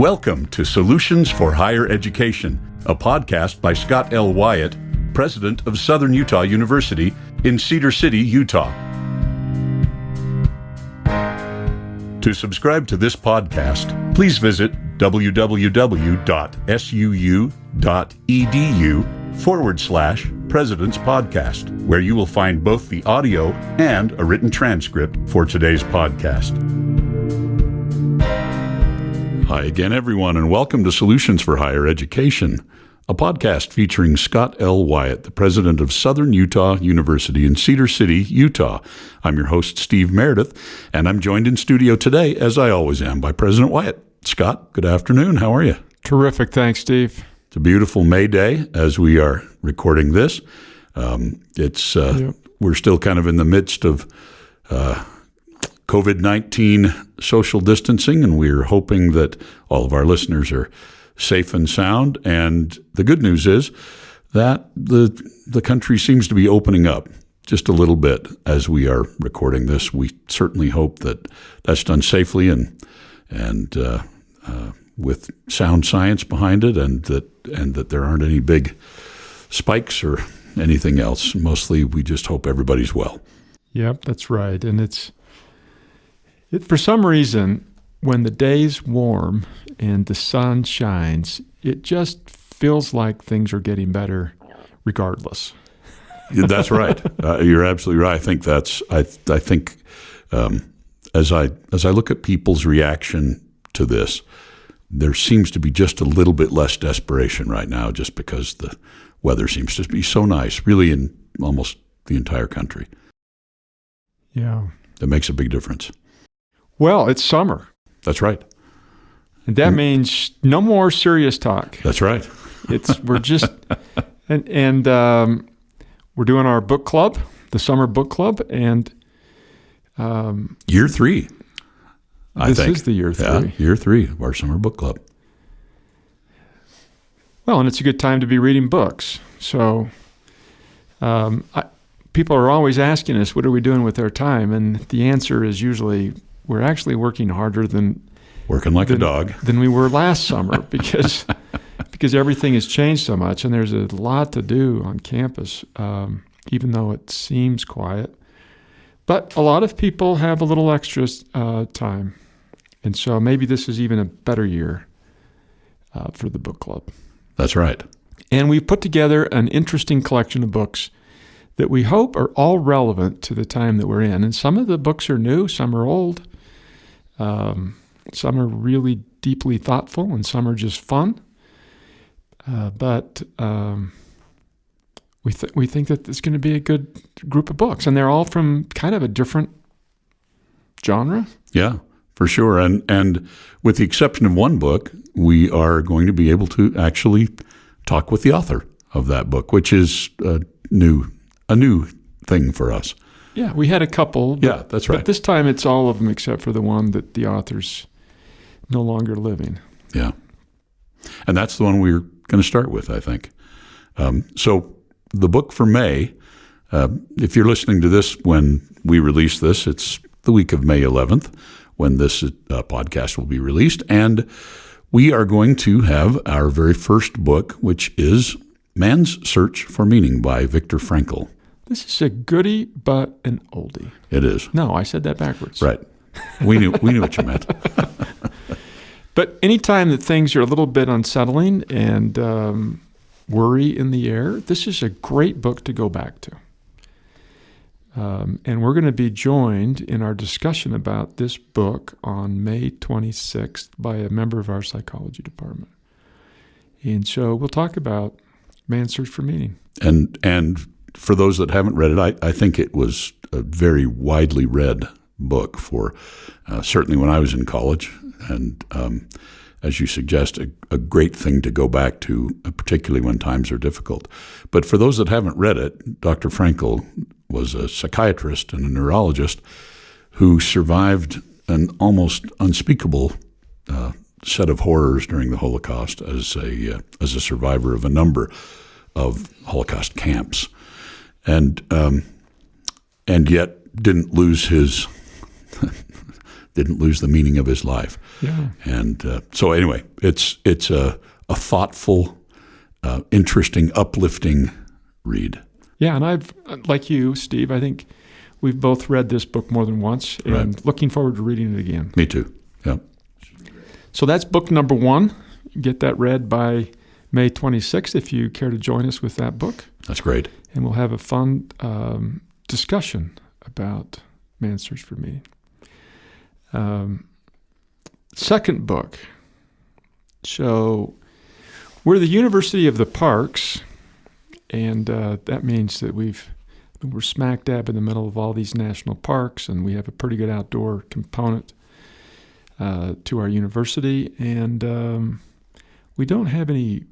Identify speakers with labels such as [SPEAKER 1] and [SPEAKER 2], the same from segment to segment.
[SPEAKER 1] Welcome to Solutions for Higher Education, a podcast by Scott L. Wyatt, president of Southern Utah University in Cedar City, Utah. To subscribe to this podcast, please visit www.suu.edu/President's Podcast, where you will find both the audio and a written transcript for today's podcast. Hi again, everyone, and welcome to Solutions for Higher Education, a podcast featuring Scott L. Wyatt, the president of Southern Utah University in Cedar City, Utah. I'm your host, Steve Meredith, and I'm joined in studio today, as I always am, by President Wyatt. Scott, good afternoon. How are you?
[SPEAKER 2] Terrific. Thanks, Steve.
[SPEAKER 1] It's a beautiful May day as we are recording this. We're still kind of in the midst of COVID-19 social distancing, and we're hoping that all of our listeners are safe and sound. And the good news is that the country seems to be opening up just a little bit as we are recording this. We certainly hope that that's done safely and with sound science behind it, and that there aren't any big spikes or anything else. Mostly, we just hope everybody's well.
[SPEAKER 2] Yep, that's right. And for some reason, when the day's warm and the sun shines, it just feels like things are getting better regardless.
[SPEAKER 1] That's right. You're absolutely right. I think as I look at people's reaction to this, there seems to be just a little bit less desperation right now, just because the weather seems to be so nice, really, in almost the entire country.
[SPEAKER 2] Yeah.
[SPEAKER 1] That makes a big difference.
[SPEAKER 2] Well, it's summer.
[SPEAKER 1] That's right.
[SPEAKER 2] And that means no more serious talk.
[SPEAKER 1] That's right.
[SPEAKER 2] We're doing our book club, the summer book club, and
[SPEAKER 1] year 3.
[SPEAKER 2] This is the year 3.
[SPEAKER 1] Yeah, year 3 of our summer book club.
[SPEAKER 2] Well, and it's a good time to be reading books. So people are always asking us, what are we doing with our time? And the answer is usually we're actually working harder than
[SPEAKER 1] a dog
[SPEAKER 2] than we were last summer because everything has changed so much, and there's a lot to do on campus, even though it seems quiet. But a lot of people have a little extra time, and so maybe this is even a better year for the book club.
[SPEAKER 1] That's right.
[SPEAKER 2] And we've put together an interesting collection of books that we hope are all relevant to the time that we're in. And some of the books are new, some are old, some are really deeply thoughtful, and some are just fun. But we think that it's going to be a good group of books, and they're all from kind of a different genre.
[SPEAKER 1] Yeah, for sure. And with the exception of one book, we are going to be able to actually talk with the author of that book, which is a new thing for us.
[SPEAKER 2] Yeah, we had a couple.
[SPEAKER 1] Yeah, that's right.
[SPEAKER 2] But this time it's all of them except for the one that the author's no longer living.
[SPEAKER 1] Yeah. And that's the one we're going to start with, I think. So the book for May, if you're listening to this when we release this, it's the week of May 11th when this podcast will be released. And we are going to have our very first book, which is Man's Search for Meaning by Viktor Frankl.
[SPEAKER 2] This is a goodie, but an oldie.
[SPEAKER 1] It is.
[SPEAKER 2] No, I said that backwards.
[SPEAKER 1] Right. We knew what you meant.
[SPEAKER 2] But anytime that things are a little bit unsettling and worry in the air, this is a great book to go back to. And we're going to be joined in our discussion about this book on May 26th by a member of our psychology department. And so we'll talk about Man's Search for Meaning.
[SPEAKER 1] And for those that haven't read it, I think it was a very widely read book for certainly when I was in college. And as you suggest, a great thing to go back to, particularly when times are difficult. But for those that haven't read it, Dr. Frankl was a psychiatrist and a neurologist who survived an almost unspeakable set of horrors during the Holocaust as a survivor of a number of Holocaust camps, and yet didn't lose his didn't lose the meaning of his life.
[SPEAKER 2] Yeah.
[SPEAKER 1] And so anyway, it's a thoughtful, interesting, uplifting read.
[SPEAKER 2] Yeah, and I've, like you, Steve, I think we've both read this book more than once, and looking forward to reading it again.
[SPEAKER 1] Me too. Yeah.
[SPEAKER 2] So that's book number 1. Get that read by May 26th if you care to join us with that book.
[SPEAKER 1] That's great.
[SPEAKER 2] And we'll have a fun discussion about Man's Search for Meaning. Second book. So we're the University of the Parks, and that means that we're smack dab in the middle of all these national parks, and we have a pretty good outdoor component to our university, and we don't have any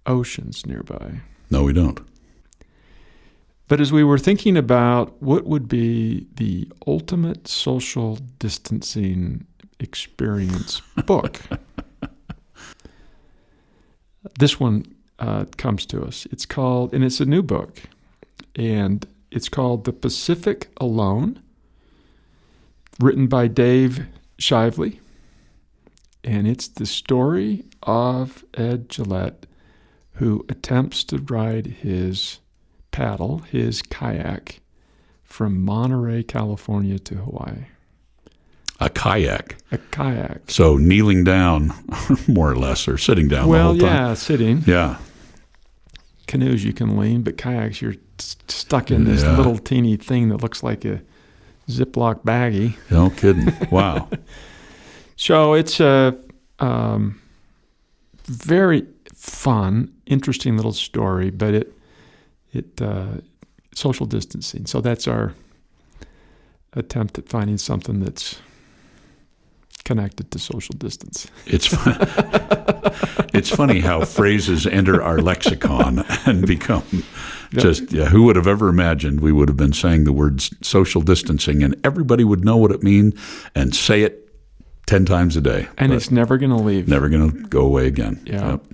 [SPEAKER 2] oceans nearby.
[SPEAKER 1] No, we don't.
[SPEAKER 2] But as we were thinking about what would be the ultimate social distancing experience book, this one comes to us. It's called, and it's a new book, and it's called The Pacific Alone, written by Dave Shively, and it's the story of Ed Gillette, who attempts to ride his kayak, from Monterey, California to Hawaii.
[SPEAKER 1] A kayak.
[SPEAKER 2] A kayak.
[SPEAKER 1] So kneeling down, more or less, or sitting down the whole time.
[SPEAKER 2] Well, yeah, sitting.
[SPEAKER 1] Yeah.
[SPEAKER 2] Canoes you can lean, but kayaks you're stuck in this little teeny thing that looks like a Ziploc baggie.
[SPEAKER 1] No kidding. Wow.
[SPEAKER 2] So it's a very fun, interesting little story, but it social distancing. So that's our attempt at finding something that's connected to social distance.
[SPEAKER 1] It's funny how phrases enter our lexicon and become just, who would have ever imagined we would have been saying the words social distancing and everybody would know what it means and say it 10 times a day.
[SPEAKER 2] And it's never going to leave.
[SPEAKER 1] Never going to go away again.
[SPEAKER 2] Yeah.
[SPEAKER 1] Yep.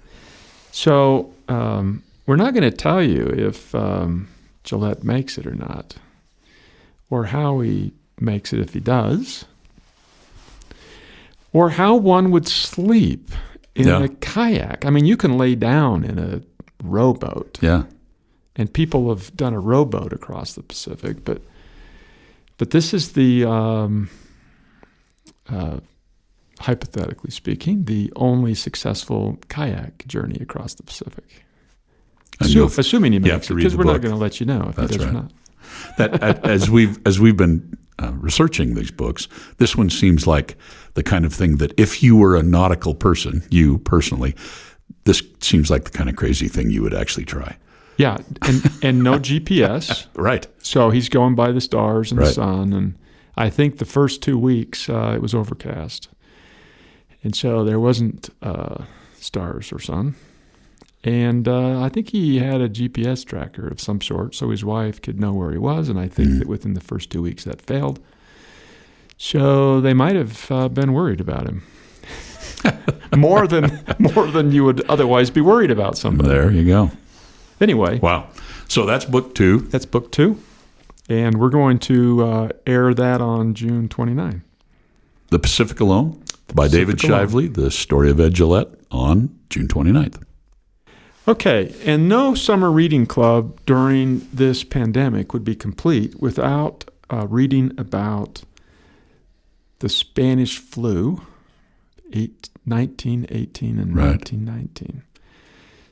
[SPEAKER 2] So we're not going to tell you if Gillette makes it or not, or how he makes it if he does, or how one would sleep in a kayak. I mean, you can lay down in a rowboat.
[SPEAKER 1] Yeah.
[SPEAKER 2] And people have done a rowboat across the Pacific, but this is the, hypothetically speaking, the only successful kayak journey across the Pacific. Assuming he makes it, because we're not going to let you know if he does or not.
[SPEAKER 1] That as we've been researching these books, this one seems like the kind of thing that if you were a nautical person, you personally, this seems like the kind of crazy thing you would actually try.
[SPEAKER 2] Yeah, and no GPS.
[SPEAKER 1] Right.
[SPEAKER 2] So he's going by the stars and the sun, and I think the first 2 weeks it was overcast, and so there wasn't stars or sun. And I think he had a GPS tracker of some sort, so his wife could know where he was. And I think that within the first 2 weeks that failed. So they might have been worried about him more than you would otherwise be worried about somebody.
[SPEAKER 1] There you go.
[SPEAKER 2] Anyway.
[SPEAKER 1] Wow. So that's book 2.
[SPEAKER 2] That's book 2. And we're going to air that on June 29.
[SPEAKER 1] The Pacific Alone by David Shively, the story of Ed Gillette, on June 29th.
[SPEAKER 2] Okay, and no summer reading club during this pandemic would be complete without reading about the Spanish flu, 1918 and 1919.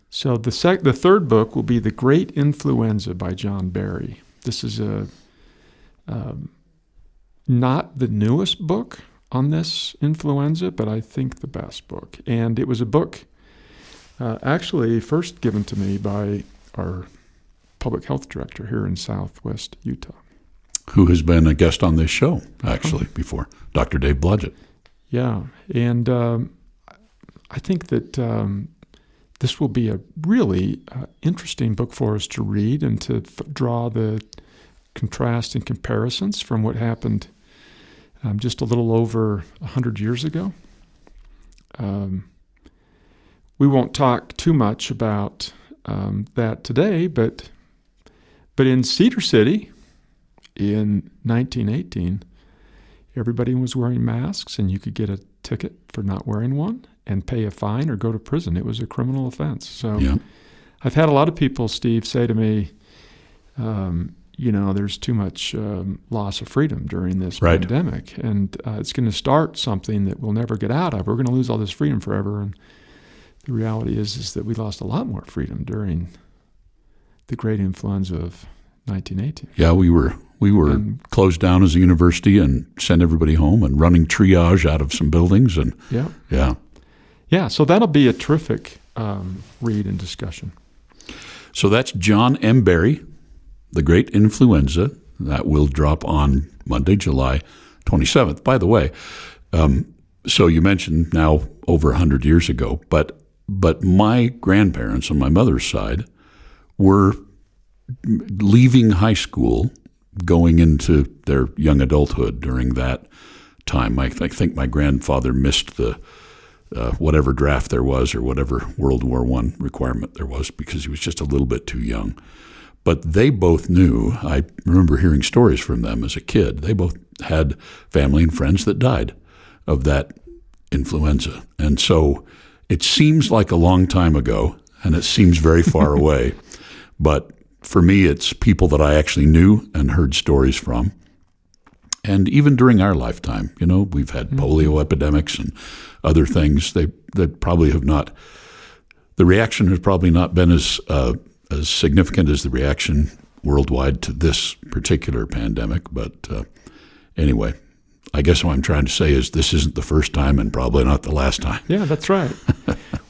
[SPEAKER 2] So the third book will be The Great Influenza by John Barry. This is not the newest book on this influenza, but I think the best book. And it was a book actually first given to me by our public health director here in Southwest Utah.
[SPEAKER 1] Who has been a guest on this show, actually, before, Dr. Dave Blodgett.
[SPEAKER 2] Yeah, and I think that this will be a really interesting book for us to read and to draw the contrast and comparisons from what happened just a little over 100 years ago. We won't talk too much about that today, but in Cedar City in 1918, everybody was wearing masks, and you could get a ticket for not wearing one and pay a fine or go to prison. It was a criminal offense. So I've had a lot of people, Steve, say to me, there's too much loss of freedom during this pandemic, and it's going to start something that we'll never get out of. We're going to lose all this freedom forever. And the reality is that we lost a lot more freedom during the great influenza of 1918.
[SPEAKER 1] Yeah, we were closed down as a university and sent everybody home and running triage out of some buildings. And
[SPEAKER 2] yeah. So that'll be a terrific read and discussion.
[SPEAKER 1] So that's John M. Barry, The Great Influenza. That will drop on Monday, July 27th. By the way, so you mentioned now over 100 years ago, but my grandparents on my mother's side were leaving high school, going into their young adulthood during that time. I think my grandfather missed the whatever draft there was or whatever World War I requirement there was because he was just a little bit too young. But they both knew, I remember hearing stories from them as a kid, they both had family and friends that died of that influenza. And so it seems like a long time ago, and it seems very far away, but for me, it's people that I actually knew and heard stories from. And even during our lifetime, we've had polio epidemics and other things. They probably have not, the reaction has probably not been as significant as the reaction worldwide to this particular pandemic. But anyway, I guess what I'm trying to say is this isn't the first time and probably not the last time.
[SPEAKER 2] Yeah, that's right.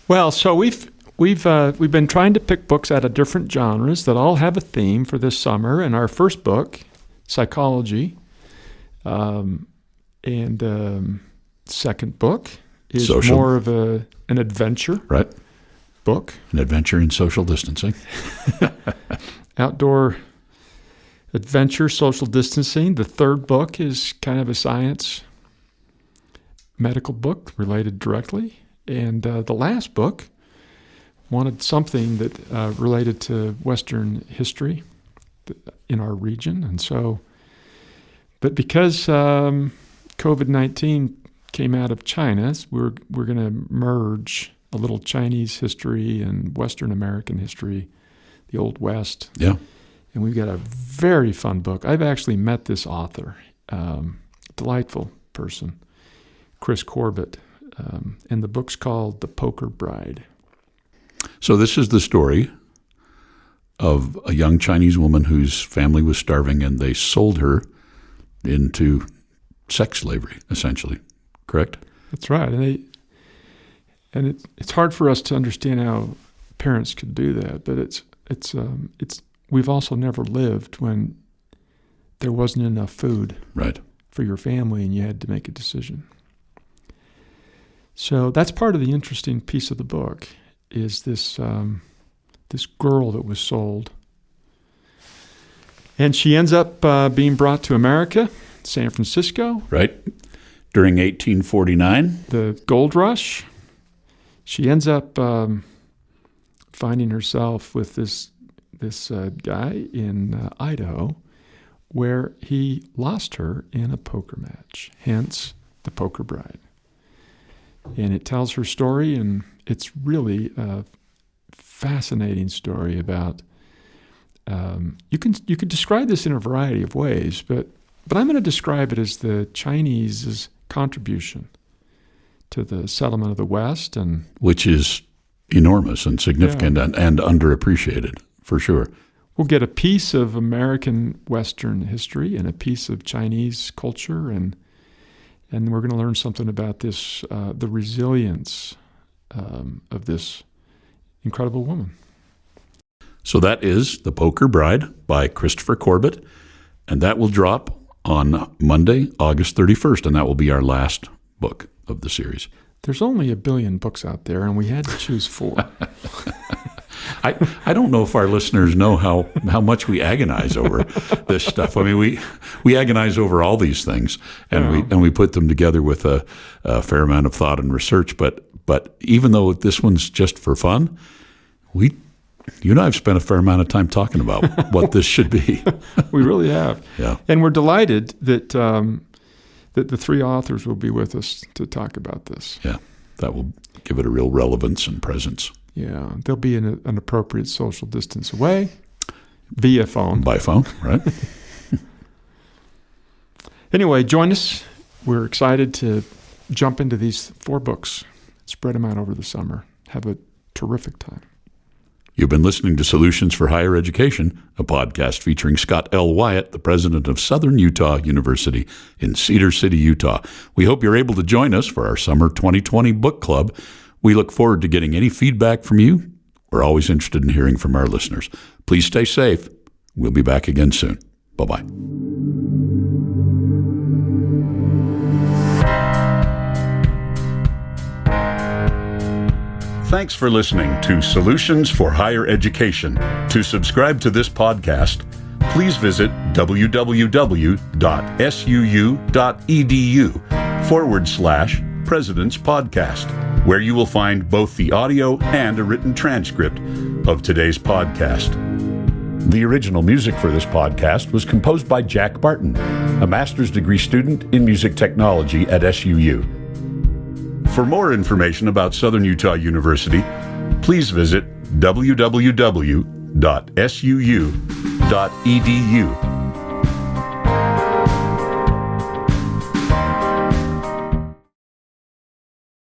[SPEAKER 2] Well, so we've been trying to pick books out of different genres that all have a theme for this summer. And our first book, psychology, and second book is
[SPEAKER 1] social.
[SPEAKER 2] More of an adventure book.
[SPEAKER 1] An adventure in social distancing.
[SPEAKER 2] Outdoor adventure, social distancing. The third book is kind of a science medical book related directly. And the last book wanted something that related to Western history in our region. And so, but because COVID-19 came out of China, we're going to merge a little Chinese history and Western American history, the Old West.
[SPEAKER 1] Yeah.
[SPEAKER 2] And we've got a very fun book. I've actually met this author, delightful person, Chris Corbett, and the book's called The Poker Bride.
[SPEAKER 1] So this is the story of a young Chinese woman whose family was starving, and they sold her into sex slavery, essentially. Correct?
[SPEAKER 2] That's right. And it's hard for us to understand how parents could do that, but it's we've also never lived when there wasn't enough food for your family and you had to make a decision. So that's part of the interesting piece of the book is this girl that was sold. And she ends up being brought to America, San Francisco.
[SPEAKER 1] Right. During 1849.
[SPEAKER 2] The gold rush. She ends up finding herself with this guy in Idaho where he lost her in a poker match, hence The Poker Bride. And it tells her story, and it's really a fascinating story about, you could describe this in a variety of ways, but I'm going to describe it as the Chinese's contribution to the settlement of the West, and
[SPEAKER 1] which is enormous and significant and underappreciated, for sure.
[SPEAKER 2] We'll get a piece of American Western history and a piece of Chinese culture, and we're going to learn something about this, the resilience of this incredible woman.
[SPEAKER 1] So that is The Poker Bride by Christopher Corbett, and that will drop on Monday, August 31st, and that will be our last book of the series.
[SPEAKER 2] There's only 1 billion books out there, and we had to choose 4.
[SPEAKER 1] I don't know if our listeners know how much we agonize over this stuff. I mean, we agonize over all these things, and we put them together with a fair amount of thought and research. But even though this one's just for fun, you and I have spent a fair amount of time talking about what this should be.
[SPEAKER 2] We really have.
[SPEAKER 1] Yeah.
[SPEAKER 2] And we're delighted that the three authors will be with us to talk about this.
[SPEAKER 1] Yeah, that will give it a real relevance and presence.
[SPEAKER 2] Yeah, they'll be in an appropriate social distance away via phone.
[SPEAKER 1] By phone, right?
[SPEAKER 2] Anyway, join us. We're excited to jump into these 4 books, spread them out over the summer. Have a terrific time.
[SPEAKER 1] You've been listening to Solutions for Higher Education, a podcast featuring Scott L. Wyatt, the president of Southern Utah University in Cedar City, Utah. We hope you're able to join us for our Summer 2020 Book Club. We look forward to getting any feedback from you. We're always interested in hearing from our listeners. Please stay safe. We'll be back again soon. Bye-bye. Thanks for listening to Solutions for Higher Education. To subscribe to this podcast, please visit www.suu.edu/President's Podcast, where you will find both the audio and a written transcript of today's podcast. The original music for this podcast was composed by Jack Barton, a master's degree student in music technology at SUU. For more information about Southern Utah University, please visit www.suu.edu.